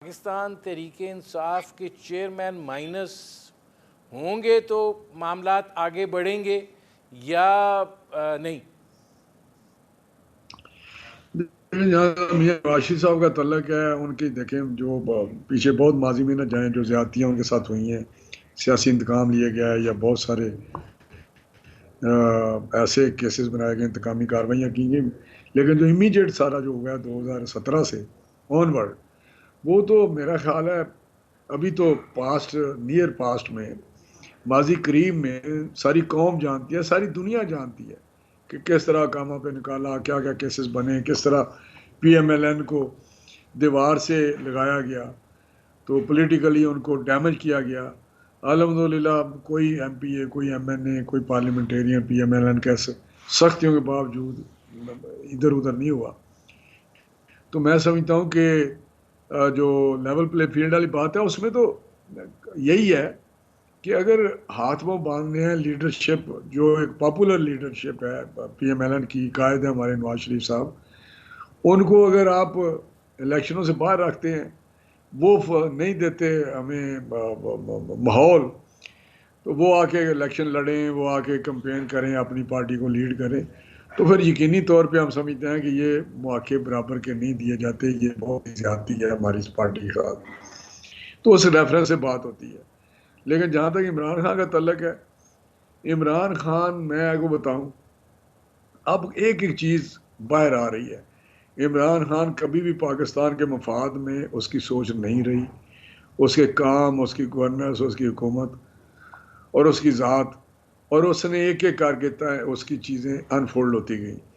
پاکستان تحریک انصاف کے chairman minus ہوں گے تو معاملات آگے بڑھیں گے یا نہیں؟ جہاں میاں راشد صاحب کا تعلق ہے، ان کی دیکھیں جو پیچھے بہت ماضی میں نہ جائیں، جو زیادتیاں ان کے ساتھ ہوئی ہیں، سیاسی انتقام لیے گیا ہے یا بہت سارے ایسے کیسز بنائے گئے، انتقامی کارروائیاں کی گئی، لیکن جو امیجیٹ سارا جو ہوا ہے 2017 سے آن ورڈ، وہ تو میرا خیال ہے ابھی تو پاسٹ، نیئر پاسٹ میں، ماضی قریب میں ساری قوم جانتی ہے، ساری دنیا جانتی ہے کہ کس طرح کاموں پہ نکالا، کیا کیا کیسز بنے، کس طرح پی ایم ایل این کو دیوار سے لگایا گیا، تو پولیٹیکلی ان کو ڈیمیج کیا گیا۔ الحمدللہ کوئی ایم پی اے، کوئی ایم این اے، کوئی parliamentarian P M L N کیسے سختیوں کے باوجود ادھر ادھر نہیں ہوا۔ تو میں سمجھتا ہوں کہ جو لیول پلے فیلڈ والی بات ہے اس میں تو یہی ہے کہ اگر ہاتھ وہ باندھنے ہیں، لیڈرشپ جو ایک پاپولر لیڈرشپ ہے پی ایم ایل این کی، قائد ہے ہمارے نواز شریف صاحب، ان کو اگر آپ الیکشنوں سے باہر رکھتے ہیں، وہ نہیں دیتے ہمیں ماحول، تو وہ آ کے الیکشن لڑیں، وہ آ کے کمپین کریں، اپنی پارٹی کو لیڈ کریں، تو پھر یقینی طور پہ ہم سمجھتے ہیں کہ یہ مواقع برابر کے نہیں دیے جاتے، یہ بہت ہی زیادتی ہے ہماری اس پارٹی کے ساتھ، تو اس ریفرنس سے بات ہوتی ہے۔ لیکن جہاں تک عمران خان کا تعلق ہے، عمران خان میں آپ کو بتاؤں، اب ایک ایک چیز باہر آ رہی ہے۔ عمران خان کبھی بھی پاکستان کے مفاد میں اس کی سوچ نہیں رہی، اس کے کام، اس کی گورننس، اس کی حکومت اور اس کی ذات، اور اس نے ایک ایک کر کے اس کی چیزیں انفولڈ ہوتی گئیں۔